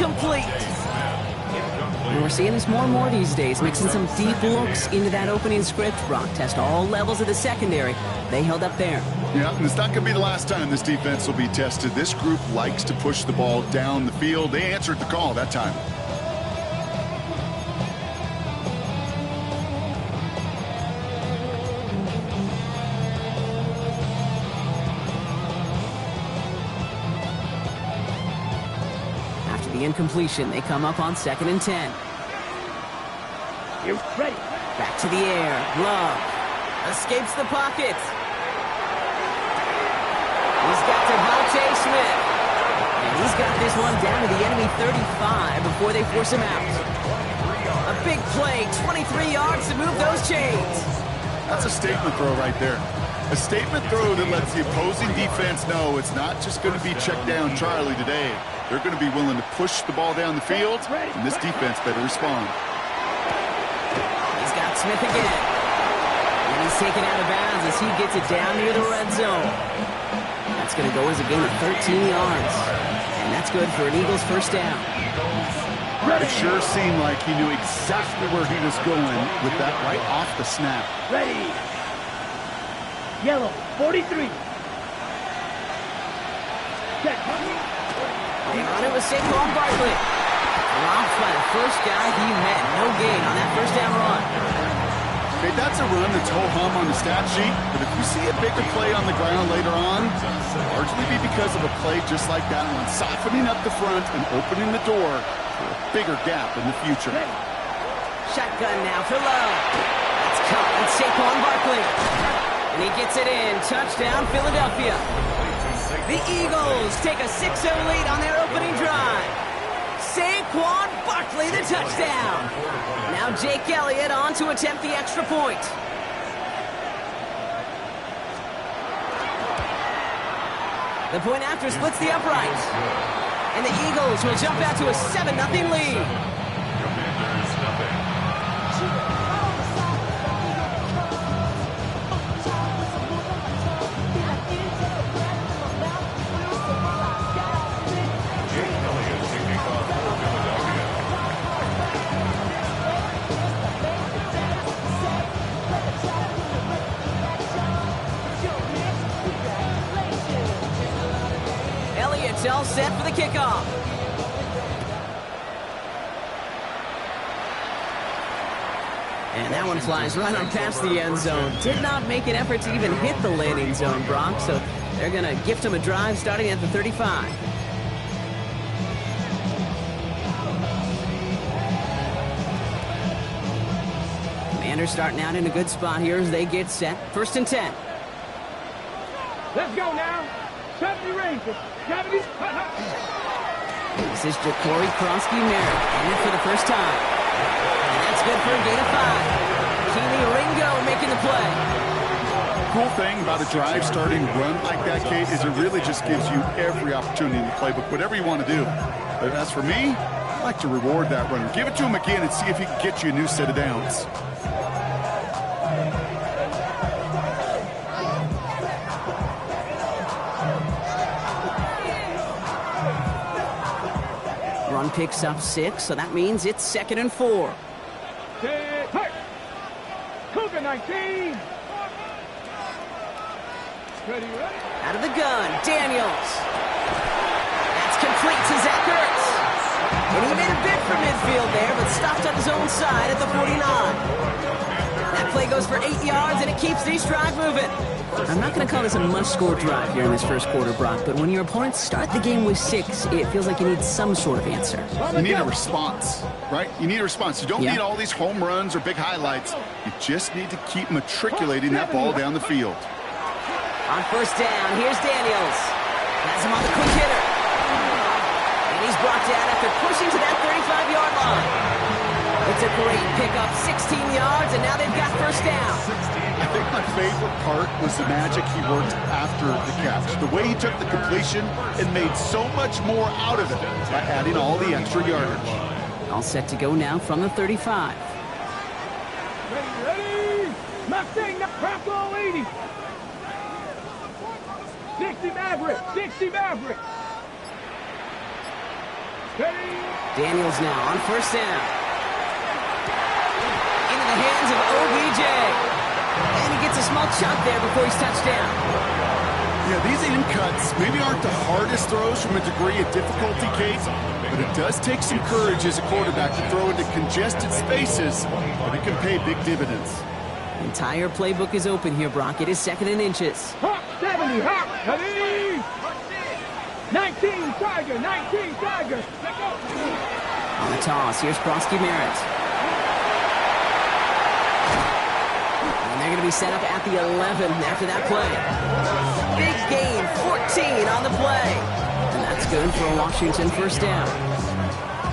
incomplete. And we're seeing this more and more these days, mixing some deep looks into that opening script. Brock test all levels of the secondary. They held up there. Yeah, and it's not going to be the last time this defense will be tested. This group likes to push the ball down the field. They answered the call that time. After the incompletion, they come up on 2nd and 10. You're ready. Back to the air. Love escapes the pocket. He's got Devontae Smith. And he's got this one down to the enemy 35 before they force him out. A big play, 23 yards to move those chains. That's a statement throw right there. A statement throw that lets the opposing defense know it's not just going to be check down Charlie today. They're going to be willing to push the ball down the field, and this defense better respond. He's got Smith again. And he's taken out of bounds as he gets it down near the red zone. That's going to go as a gain of 13 yards. And that's good for an Eagles first down. It sure seemed like he knew exactly where he was going with that right off the snap. Ready. Yellow, 43. Check. They run it with Saquon Barkley. Dropped by the first guy he met. No gain on that first down run. Okay, that's a run that's ho-hum on the stat sheet, but if you see a bigger play on the ground later on, it'll largely be because of a play just like that one, softening up the front and opening the door for a bigger gap in the future. Shotgun now for Love. That's caught with Saquon Barkley. And he gets it in. Touchdown, Philadelphia. The Eagles take a 6-0 lead on their opening drive. Saquon Barkley, the touchdown. Now Jake Elliott on to attempt the extra point. The point after splits the upright. And the Eagles will jump out to a 7-0 lead. Elliott's all set for the kickoff. And that one flies right on past the end zone. Did not make an effort to even hit the landing zone, Brock, so they're going to gift him a drive starting at the 35. Commanders starting out in a good spot here as they get set. 1st and 10. Let's go now. 70 Rangers. This is Ja'Cory Krosky-Merritt in it for the first time. And that's good for a gain of 5. Keely Ringo making the play. Cool thing about a drive starting run like that, Kate, is it really just gives you every opportunity in the playbook, whatever you want to do. But as for me, I like to reward that runner. Give it to him again and see if he can get you a new set of downs. Run picks up 6, so that means it's 2nd and 4. Cougar 19. Ready. Out of the gun, Daniels. That's complete to Zach Ertz. And he made a bid for midfield there, but stopped on his own side at the 49. That play goes for 8 yards, and it keeps these drive moving. I'm not going to call this a must-score drive here in this first quarter, Brock, but when your opponents start the game with 6, it feels like you need some sort of answer. You need a response, right? You need a response. You don't need all these home runs or big highlights. You just need to keep matriculating that ball down the field. On 1st down, here's Daniels. Has him on the quick hitter. And he's brought down after pushing to that 35-yard line. It's a great pickup, 16 yards, and now they've got 1st down. I think my favorite part was the magic he worked after the catch. The way he took the completion and made so much more out of it by adding all the extra yardage. All set to go now from the 35. Ready. Mustang, Bronco 80. 60 Maverick. Ready? Daniels now on first down. Into the hands of OBJ. And he gets a small chunk there before he's touched down. Yeah, these in cuts maybe aren't the hardest throws from a degree of difficulty, Kate, but it does take some courage as a quarterback to throw into congested spaces, but it can pay big dividends. The entire playbook is open here, Brock. It is second and inches. Hawk 70, Hawk. Ready? 19, Tiger, 19, Tiger. Let go. On the toss, here's Prosky Merritt. And they're going to be set up at the 11 after that play. Big gain, 14 on the play. And that's good for a Washington first down.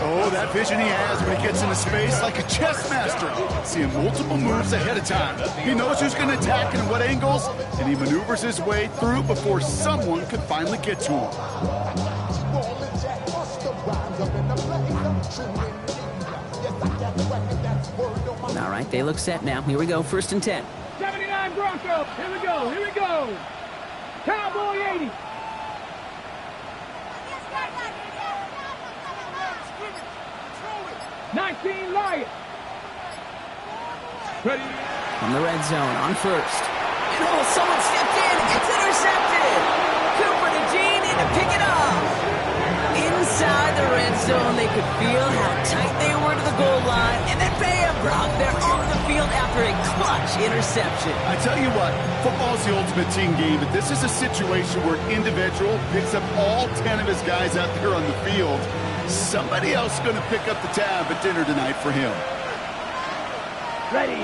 Oh, that vision he has when he gets into space like a chess master. Seeing multiple moves ahead of time. He knows who's going to attack and what angles, and he maneuvers his way through before someone could finally get to him. All right, they look set now. Here we go, first and 10. 79 Broncos. Here we go, here we go. Cowboy 80. Nineteen Lions. Ready? From the red zone on first. And oh, someone stepped in. It's intercepted. Cooper to Jean in to pick it up. Inside the red zone, they could feel how tight they were to the goal line. And then bam, Brock, they're off the field after a clutch interception. I tell you what, football's the ultimate team game, but this is a situation where an individual picks up all 10 of his guys out there on the field. Somebody else is going to pick up the tab at dinner tonight for him. Ready.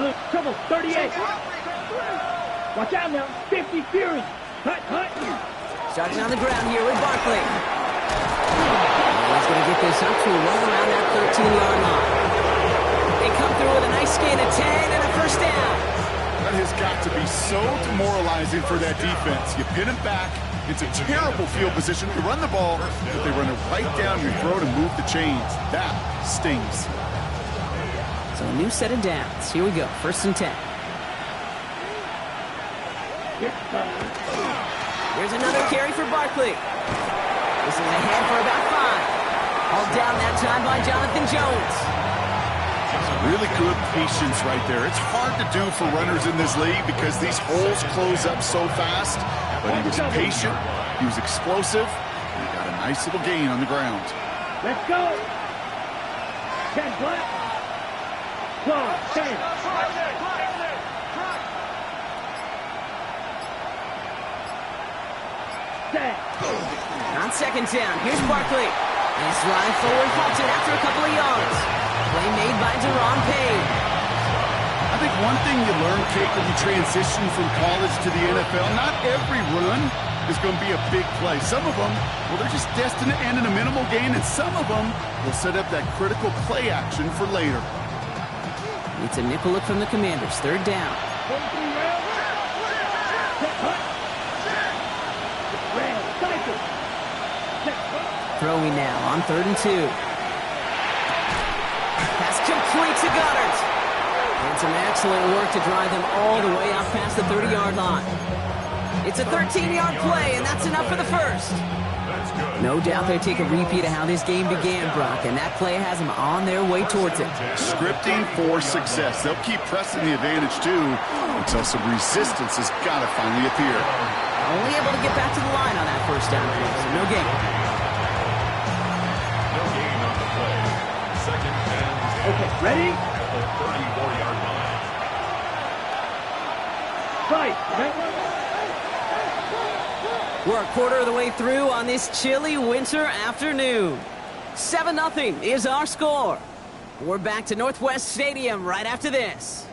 Look, trouble, 38. Watch out now, 50 Fury. Hut, hut. Starting on the ground here with Barkley. He's going to get this up to right around that 13-yard line. They come through with a nice gain of 10 and a first down. That has got to be so demoralizing for that defense. You pin it back. It's a terrible field position to run the ball, but they run it right down your throat and move the chains. That stings. So a new set of downs. Here we go, first and 10. Here's another carry for Barkley. This is ahead for about 5. Hauled down that time by Jonathan Jones. Really good patience right there. It's hard to do for runners in this league because these holes close up so fast. But he was patient, he was explosive, and he got a nice little gain on the ground. Let's go. 10 flat. 12, 10. Set. On second down, here's Barkley. Nice run forward, halted after a couple of yards. Play made by Deron Payne. I think one thing you learn, Kate, when you transition from college to the NFL, not every run is going to be a big play. Some of them, well, they're just destined to end in a minimal gain, and some of them will set up that critical play action for later. It's a nickel look from the Commanders, third down. Throwing now on 3rd and 2. Pass complete to Goddard. And some excellent work to drive them all the way out past the 30-yard line. It's a 13-yard play, and that's enough for the first. No doubt they take a repeat of how this game began, Brock, and that play has them on their way towards it. Scripting for success. They'll keep pressing the advantage, too, until some resistance has got to finally appear. Only able to get back to the line on that first down, so no gain. No gain on the play. Second and 10. Okay, ready? At the 34-yard line. Fight. Ready? We're a quarter of the way through on this chilly winter afternoon. 7-0 is our score. We're back to Northwest Stadium right after this.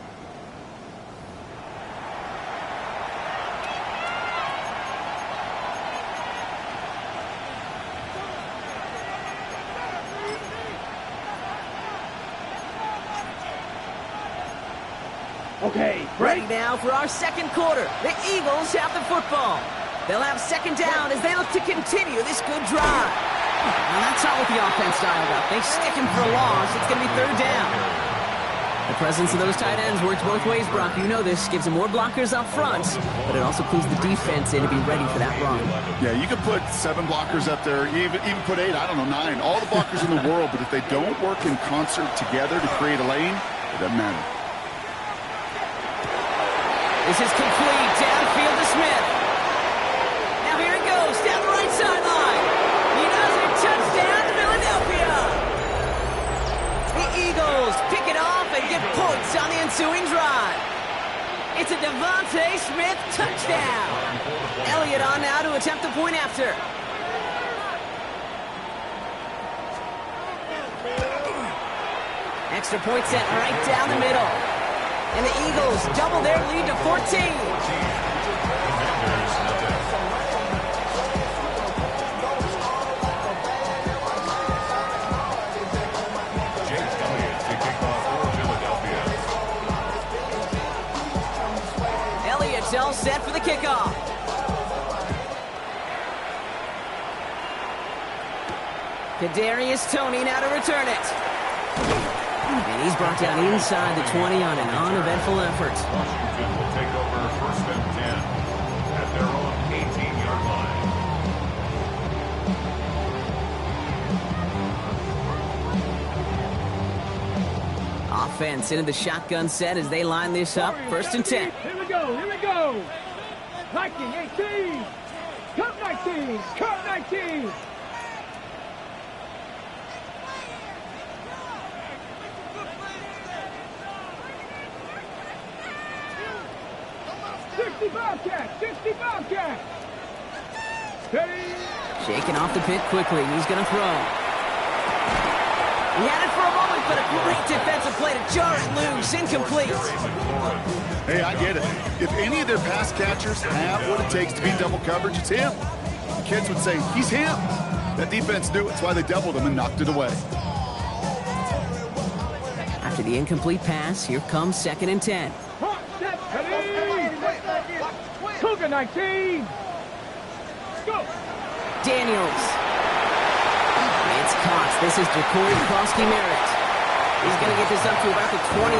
Okay, Ready break. now for our second quarter. The Eagles have the football. They'll have second down as they look to continue this good drive. And that's not what the offense dialed up. They stick him for a loss. It's going to be third down. The presence of those tight ends works both ways, Brock. You know this. Gives them more blockers up front, but it also clues the defense in to be ready for that run. Yeah, you could put 7 blockers up there, even put 8, I don't know, 9. All the blockers in the world, but if they don't work in concert together to create a lane, it doesn't matter. This is complete. Downfield to Smith. Now here he goes, down the right sideline. He does it. Touchdown to Philadelphia. The Eagles pick it off and get points on the ensuing drive. It's a Devontae Smith touchdown. Elliott on now to attempt the point after. Extra point set right down the middle. And the Eagles double their lead to 14. Elliott's all set for the kickoff. Kadarius Toney now to return it. And he's brought down inside the 20 on an uneventful effort. Washington will take over first and 10 at their own 18-yard line. Offense into the shotgun set as they line this up. First and 10. Here we go, here we go. Viking 18. Cup 19, Cup 19. Bobcat, 60 Bobcat. Shaking off the pit quickly. He's going to throw. He had it for a moment, but a great defensive play to jar it loose. Incomplete. Hey, I get it. If any of their pass catchers have what it takes to beat double coverage, it's him. The kids would say, he's him. That defense knew it. That's why they doubled him and knocked it away. After the incomplete pass, here comes second and 10. Cougar 19. Go. Daniels. It's Cox. This is Jacory Krosky-Merritt. He's going to get this up to about the 28.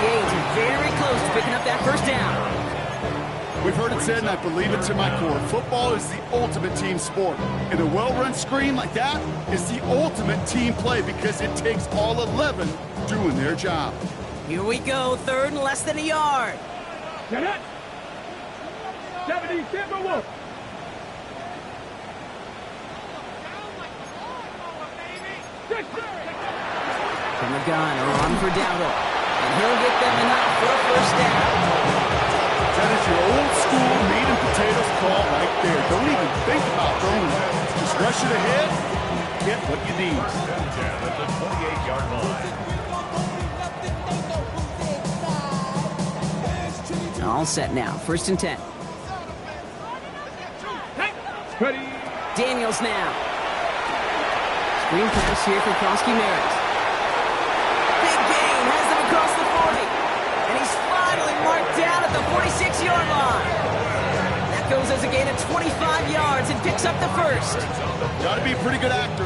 Very close to picking up that first down. We've heard it said, and I believe it to my core. Football is the ultimate team sport. And a well-run screen like that is the ultimate team play because it takes all 11 doing their job. Here we go. Third and less than a yard. Get it. 70 Timberwolf. From the gun, on for Dowdle. And he'll get them enough for a first down. That is your old school meat and potatoes call right there. Don't even think about throwing it. Just rush it ahead, get what you need. At the 28-yard line. All set now. First and 10. Ready. Daniels now. Screen pass here for Krosky-Merritt. Big gain has him across the 40. And he's finally marked down at the 46-yard line. That goes as a gain of 25 yards and picks up the first. Got to be a pretty good actor.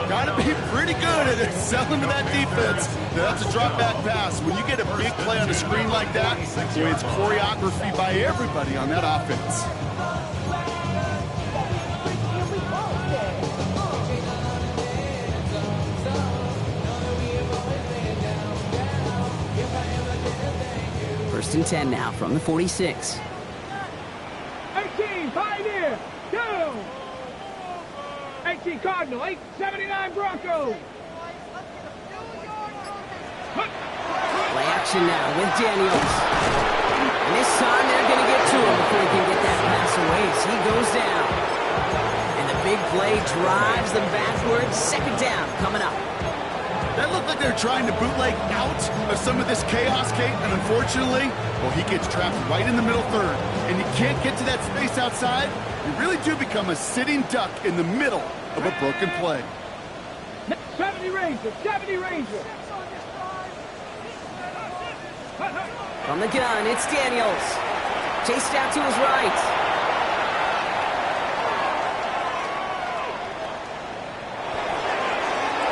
Got to be pretty good at selling to that defense. That's a drop back pass. When you get a big play on a screen like that, boy, it's choreography by everybody on that offense. First and 10 now from the 46. 18 Pioneer. Go. 18 Cardinal. 879 Broncos. Play action now with Daniels. And this time they're going to get to him before he can get that pass away as he goes down. And the big play drives them backwards. Second down coming up. That looked like they're trying to bootleg out of some of this chaos, Kate, and unfortunately, well, he gets trapped right in the middle third, and you can't get to that space outside. You really do become a sitting duck in the middle of a broken play. 70 Ranger, 70 Ranger. From the gun, it's Daniels. Chased out to his right.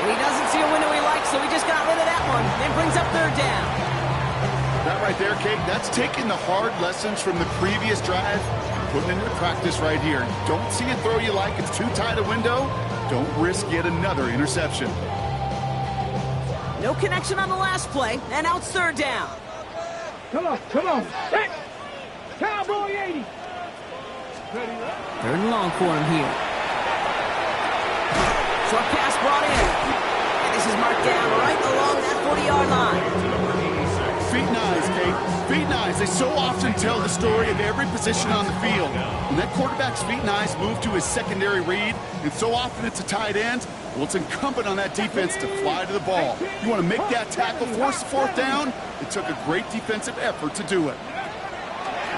He doesn't see a window he likes, so he just got rid of that one. Then brings up third down. right there, Kate. That's taking the hard lessons from the previous drive and putting it into practice right here. Don't see it throw you like it's too tight a window. Don't risk yet another interception. No connection on the last play, and now it's third down. Come on, come on. Hey! Cowboy 80. Third and long for him here. Short pass brought in. And this is marked down right along that 40-yard line. Feet and eyes, Kate. Feet and eyes. They so often tell the story of every position on the field. When that quarterback's feet and eyes move to his secondary read, and so often it's a tight end, well, it's incumbent on that defense to fly to the ball. You want to make that tackle, force the fourth down? It took a great defensive effort to do it.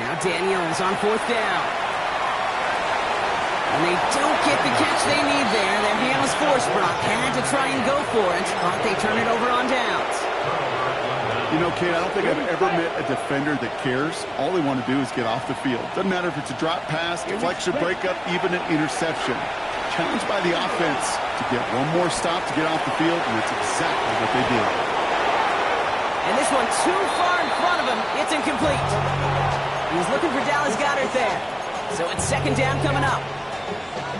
Now Daniels on fourth down. And they don't get the catch they need there. Their hand was forced. Brock had to try and go for it, but they turn it over on downs. You know, Kate, I don't think I've ever met a defender that cares. All they want to do is get off the field. Doesn't matter if it's a drop pass, deflection, breakup, even an interception. Challenged by the offense to get one more stop to get off the field, and that's exactly what they did. And this one too far in front of him. It's incomplete. He was looking for Dallas Goedert there. So it's second down coming up.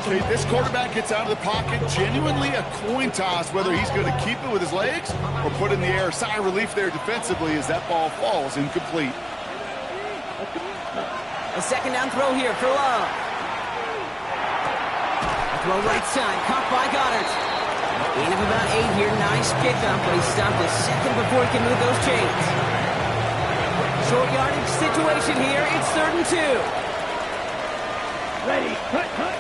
Okay, this quarterback gets out of the pocket, genuinely a coin toss whether he's going to keep it with his legs or put it in the air. Sigh of relief there defensively as that ball falls incomplete. A second down throw here for Love. A throw right side, caught by Goddard. Gain of about 8 here, nice pickup, but he stopped a second before he can move those chains. Short yardage situation here, it's 3rd and 2. Ready, cut, cut.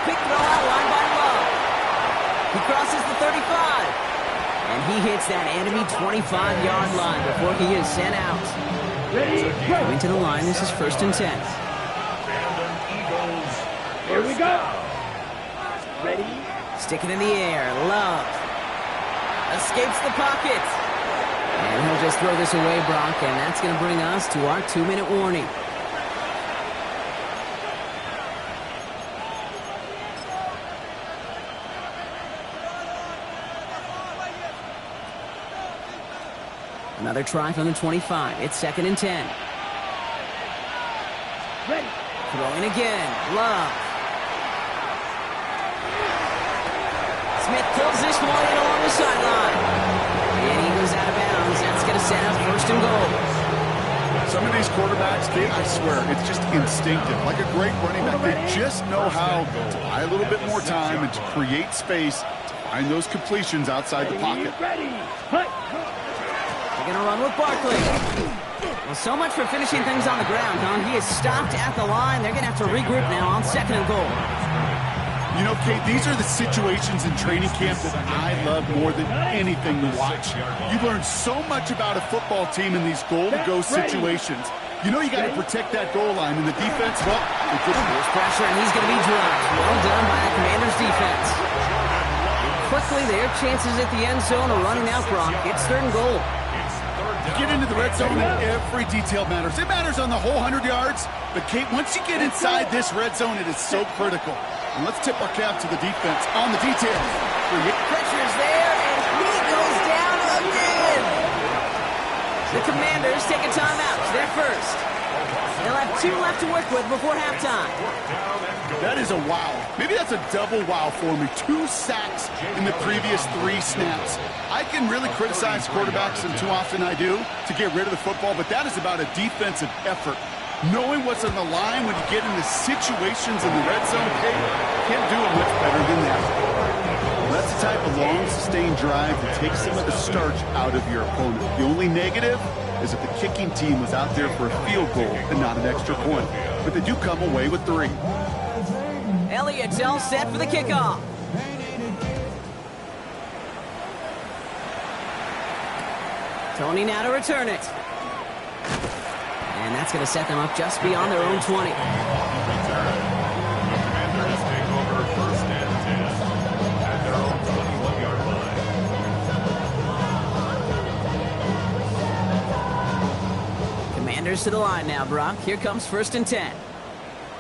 Quick throw outline by Love. He crosses the 35. And he hits that enemy 25-yard line before he is sent out. Ready, Coming to the line, this is 1st and 10. here we go. Ready. Sticking in the air, Love. Escapes the pocket. And he'll just throw this away, Brock, and that's going to bring us to our 2-minute warning. Another try from the 25. It's 2nd and 10. Ready. Throwing again. Love. Smith pulls this one in along the sideline. And he goes out of bounds. That's going to set up 1st and goal. Some of these quarterbacks, Kate, I swear, it's just instinctive. Like a great running back, they just know how to buy a little bit more time and to create space to find those completions outside the pocket. Ready. Cut. They're going to run with Barkley. Well, so much for finishing things on the ground, huh? He is stopped at the line. They're going to have to regroup now on 2nd and goal. You know, Kate, these are the situations in training camp that I love more than anything to watch. You learn so much about a football team in these goal-to-go situations. You know you got to protect that goal line, and the defense, well, it could There's pressure, and he's going to be dropped. Well done by the Commanders' defense. Quickly, their chances at the end zone are running out, Brock. It's 3rd and goal. get into the red zone and every detail matters. It matters on the whole 100 yards, but Kate, once you get inside this red zone, it is so critical. And let's tip our cap to the defense on the details. Pressure's there, and he goes down again. The Commanders take a timeout. They're first. They'll have 2 left to work with before halftime. That is a wow. Maybe that's a double wow for me. 2 sacks in the previous 3 snaps. I can really criticize quarterbacks, and too often I do, to get rid of the football, but that is about a defensive effort. Knowing what's on the line when you get into situations in the red zone, Kate, can't do it much better than that. That's the type of long, sustained drive that takes some of the starch out of your opponent. The only negative is if the kicking team was out there for a field goal and not an extra point. But they do come away with 3. Elliott's all set for the kickoff. Tony now to return it. And that's going to set them up just beyond their own 20. Commanders take over 1st and 10 at their own 21-yard line. Commanders to the line now, Brock. Here comes 1st and 10.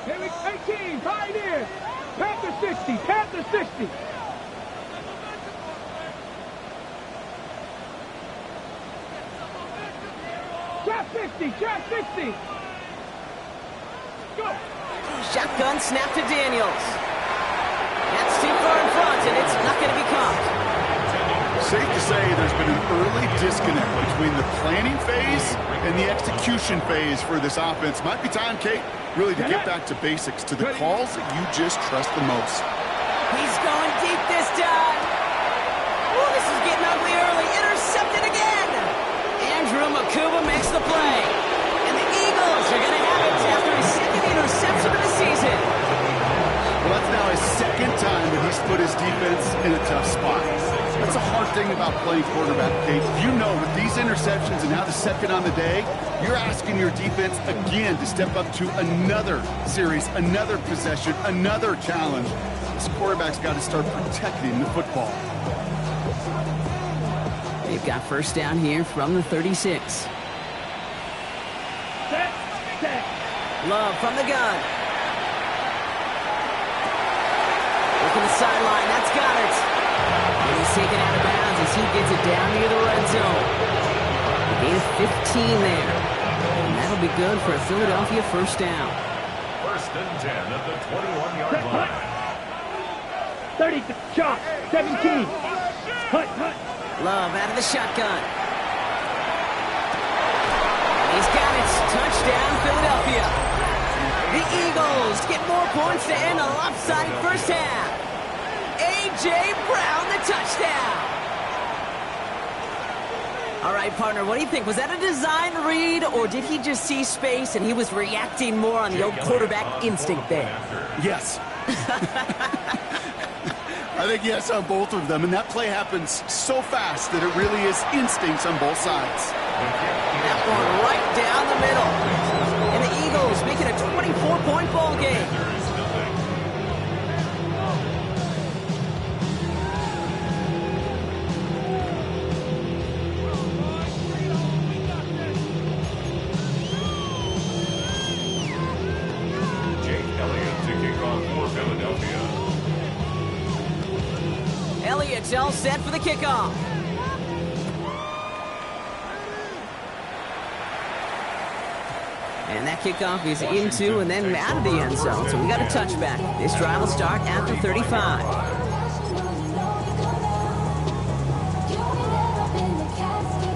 Here we 18, Pioneers. Panther 60, Panther 60. Trap 50, trap 50. Go. Shotgun snap to Daniels. That's too far in front, and it's not going to be caught. Safe to say there's been an early disconnect between the planning phase and the execution phase for this offense. Might be time, Kate, really to get back to basics, to the calls that you just trust the most. He's going deep this time. Oh, this is getting ugly early. Intercepted again. Andrew Makuba makes the play. And the Eagles are going to have it after his second interception of the season. Well, that's now his second time that he's put his defense in a tough spot. That's a hard thing about playing quarterback, Kate. You know, with these interceptions and now the second on the day, you're asking your defense again to step up to another series, another possession, another challenge. This quarterback's got to start protecting the football. They've got first down here from the 36. Set. Love from the gun. Look at the sideline. That's Goddard. And he's taken out of bounds as he gets it down near the red zone. A gain of 15 there. And that'll be good for a Philadelphia first down. First and 10 at the 21-yard line. 30, shot, 17. Hut. Love out of the shotgun. And he's got it. Touchdown, Philadelphia. The Eagles get more points to end a lopsided first half. A.J. Brown, the touchdown. All right, partner, what do you think? Was that a design read, or did he just see space and he was reacting more on the old quarterback instinct there? Yes. I think yes on both of them, and that play happens so fast that it really is instincts on both sides. That one right down the middle. And the Eagles make it a 24-point ball game. Jake Elliott to kick off for Philadelphia. Elliott's all set for the kickoff. And that kickoff is into and then out of the end zone. So we got a touchback. This drive will start after 35.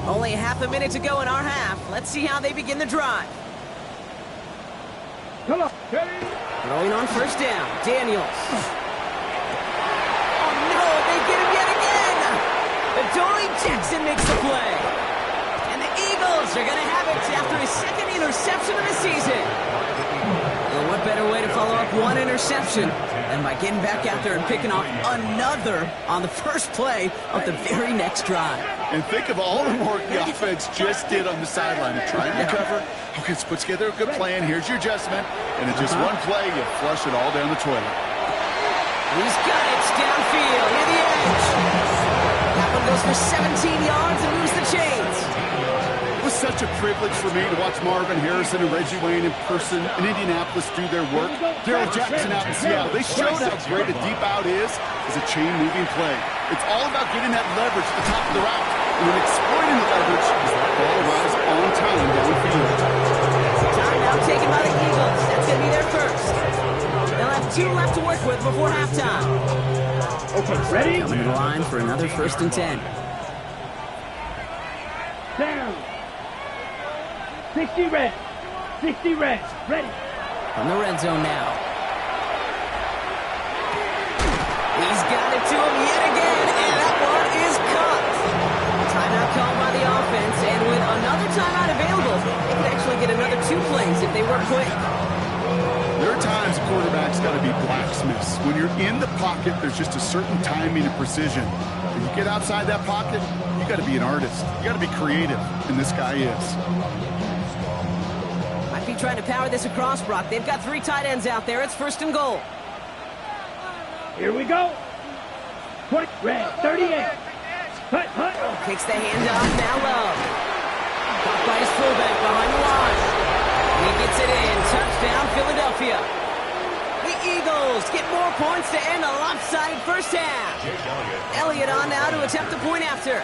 Only half a minute to go in our half. Let's see how they begin the drive. Come on, ready? Throwing on first down. Daniels. Oh, no, they get him yet again. Adoree Jackson makes the play. And the Eagles are going to have it after his second interception of the season. Well, what better way to follow up one interception than by getting back out there and picking off another on the first play of the very next drive. And think of all the work the offense just did on the sideline to try and recover. Okay, let's put together a good plan. Here's your adjustment. And in just one play, you flush it all down the toilet. He's got it downfield near the edge. That one goes for 17 yards and moves the chains. It was such a privilege for me to watch Marvin Harrison and Reggie Wayne in person in Indianapolis do their work. Darrell Jackson out in Seattle. They showed how great a deep out is as a chain-moving play. It's all about getting that leverage at the top of the route and then exploiting the leverage as that ball arrives on time downfield. Time now taken by the Eagles. That's going to be their first. They'll have 2 left to work with before halftime. Okay, ready? Coming to the line for another 1st and 10. Down. 60 red. 60 red. Ready. From the red zone now. He's got it to him yet again, and that one is caught. Timeout called by the offense, and with another timeout available, they could actually get another 2 plays if they work quick. There are times quarterbacks got to be blacksmiths. When you're in the pocket, there's just a certain timing and precision. When you get outside that pocket, you got to be an artist. You got to be creative, and this guy is. Might be trying to power this across, Brock. They've got 3 tight ends out there. It's 1st and goal. Here we go. 20 red. 38. Hut. Kicks the handoff. Now Love. Caught by his fullback behind the line. And he gets it in. Touchdown, Philadelphia. The Eagles get more points to end a lopsided first half. Elliott on now to attempt the point after.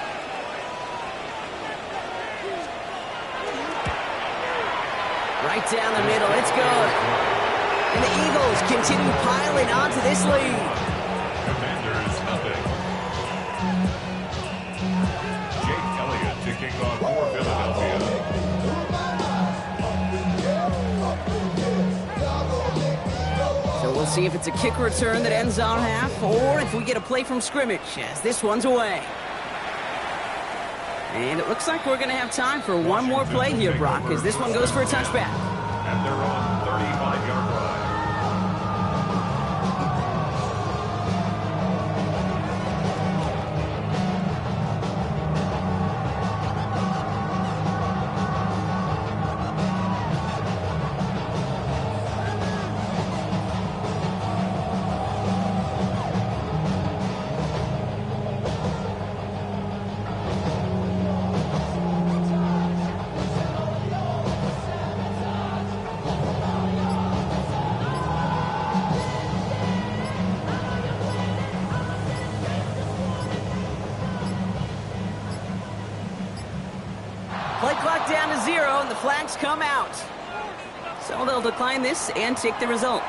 Right down the middle. It's good. And the Eagles continue piling onto this lead. Commanders nothing. Jake Elliott to kick off for Philadelphia. So we'll see if it's a kick return that ends our half, or if we get a play from scrimmage as this one's away. And it looks like we're going to have time for one more play here, Brock, as this one goes for a touchback. At their own 35-yard line. Play clock down to 0, and the flags come out. So they'll decline this and take the result.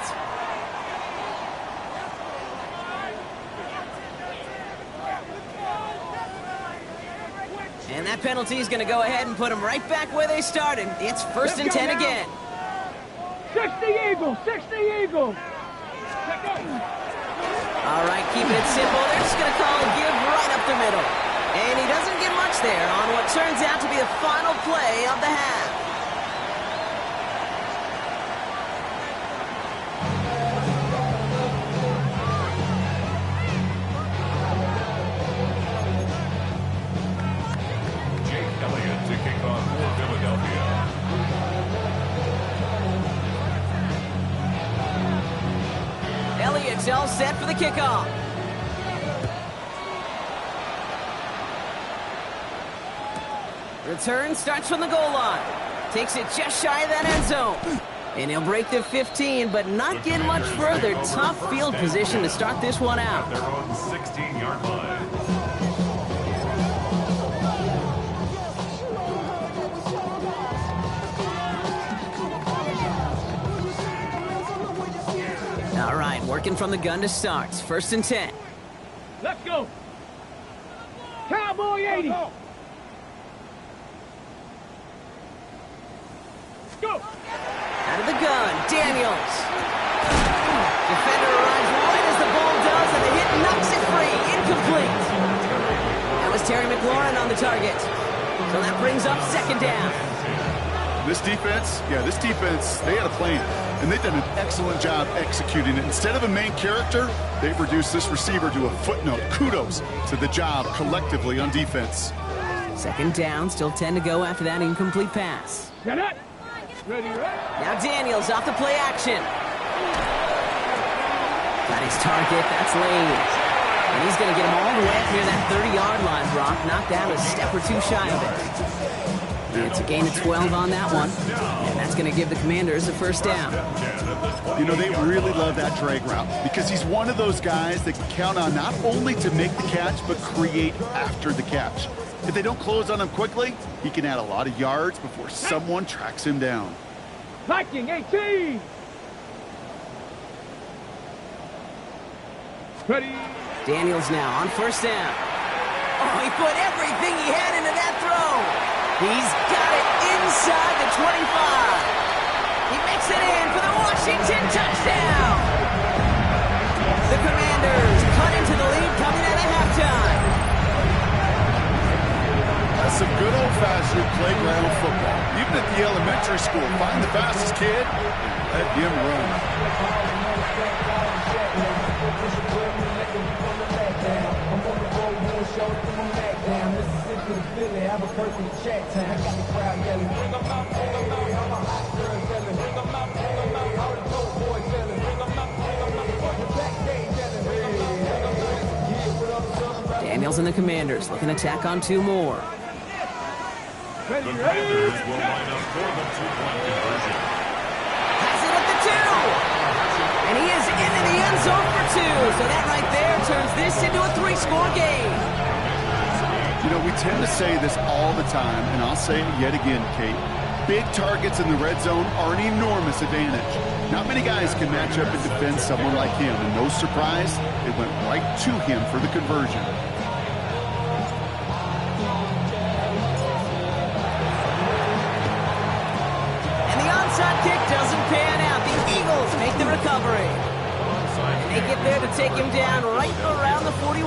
And that penalty is going to go ahead and put them right back where they started. It's 1st and 10 again. 60 Eagles, 60 Eagles. All right, keeping it simple. They're just going to call a give right up the middle. And he doesn't get much there on what turns out to be the final play of the half. Jake Elliott to kick off for Philadelphia. Elliott's all set for the kickoff. Return starts from the goal line. Takes it just shy of that end zone. And he'll break the 15, but not get much further. Tough field position to start this one At out. their own 16-yard line. All right, working from the gun to start. 1st and 10. Let's go. Cowboy 80. Go. Out of the gun, Daniels. Defender arrives right as the ball does, and the hit knocks it free. Incomplete. That was Terry McLaurin on the target. So that brings up 2nd down. This defense, they had a plan, and they've done an excellent job executing it. Instead of a main character, they've reduced this receiver to a footnote. Kudos to the job collectively on defense. 2nd down, still 10 to go after that incomplete pass. Get it. Ready, ready. Now Daniels off the play action. Got his target, that's Lane. And he's going to get him all the way up near that 30-yard line, Brock. Knocked out a step or two shy of it. And it's a gain of 12 on that one. And that's going to give the Commanders a 1st down. You know, they really love that drag route because he's one of those guys that can count on not only to make the catch, but create after the catch. If they don't close on him quickly, he can add a lot of yards before someone tracks him down. Viking 18. Ready. Daniels now on 1st down. Oh, he put everything he had into that throw. He's got it inside the 25. He makes it in for the Washington touchdown. The Commanders cut into the lead coming out of halftime. That's some good old-fashioned playground football. Even at the elementary school, find the fastest kid and let him run. Daniels and the Commanders looking to tack on 2 more. The Commanders will line up for the two-point conversion. Has it at the 2. And he is into the end zone for 2. So that right there turns this into a 3-score game. You know, we tend to say this all the time, and I'll say it yet again, Kate. big targets in the red zone are an enormous advantage. Not many guys can match up and defend someone like him, and no surprise, it went right to him for the conversion. And the onside kick doesn't pan out. The Eagles make the recovery. And they get there to take him down right around the 41.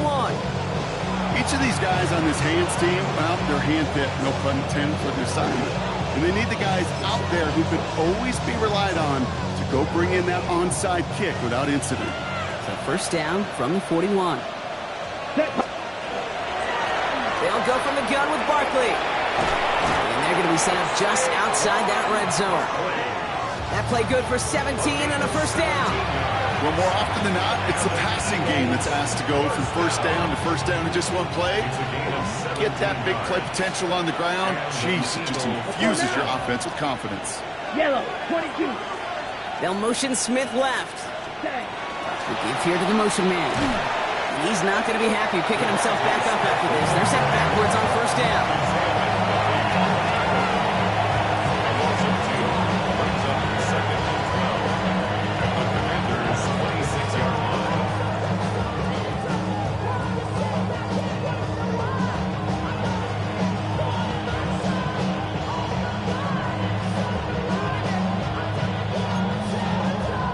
Each of these guys on this hands team, well, they're hand-picked, no pun intended, for the assignment. And they need the guys out there who can always be relied on to go bring in that onside kick without incident. So first down from the 41. They'll go from the gun with Barkley. And they're going to be set up just outside that red zone. That play good for 17 and a first down. Well, more often than not, it's the passing game that's asked to go from first down in just one play. Get that big play potential on the ground. Jeez, it just infuses your offense with confidence. Yellow, 22. They'll motion Smith left. We give here to the motion man. And he's not going to be happy picking himself back up after this. They're sent backwards on first down.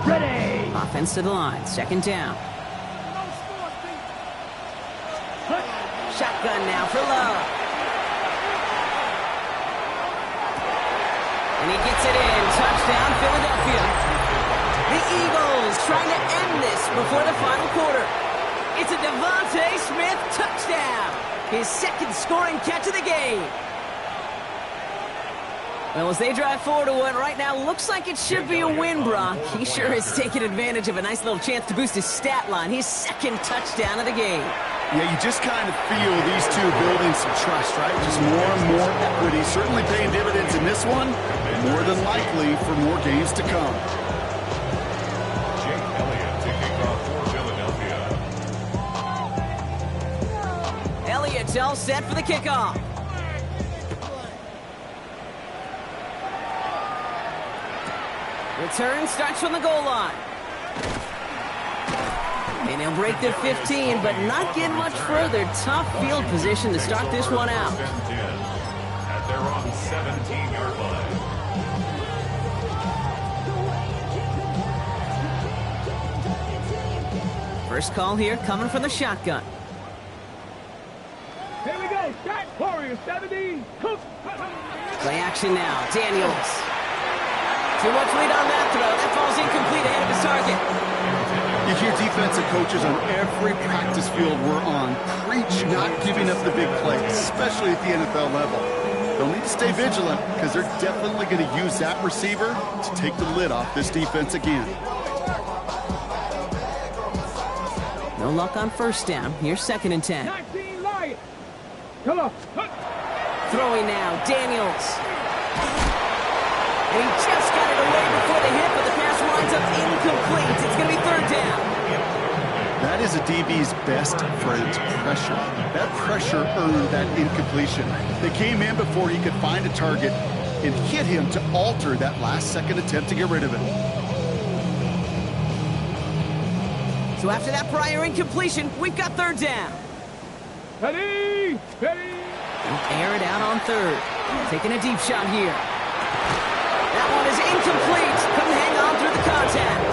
Ready. Offense to the line. Second down. Shotgun now for Love. And he gets it in. Touchdown, Philadelphia. The Eagles trying to end this before the final quarter. It's a Devontae Smith touchdown. His second scoring catch of the game. Well, as they drive forward to what right now looks like it should be a win, Brock. He sure has taken advantage of a nice little chance to boost his stat line. His second touchdown of the game. Yeah, you just kind of feel these two building some trust, right? Just more and more equity. Certainly paying dividends in this one, more than likely for more games to come. Jake Elliott taking off for Philadelphia. Elliott's all set for the kickoff. Return starts from the goal line. And he'll break the 15, but not get much further. Tough field position to start this one out. At their own 17-yard line. First call here coming from the shotgun. Here we go. Shot Warrior 17. Play action now. Daniels. Too much lead on that throw. That falls incomplete ahead of his target. You hear defensive coaches on every practice field we're on preach not giving up the big play, especially at the NFL level. They'll need to stay vigilant because they're definitely going to use that receiver to take the lid off this defense again. No luck on first down. Here's second and 10. 19 Lions. Come on. Throwing now. Daniels. And he just got it away before the hit, but the pass winds up incomplete. It's going to be third down. That is a DB's best friend, pressure. That pressure earned that incompletion. They came in before he could find a target and hit him to alter that last-second attempt to get rid of it. So after that prior incompletion, we've got third down. Ready. Ready. They'll air it out on third. Taking a deep shot here. That one is incomplete. Couldn't hang on through the contact.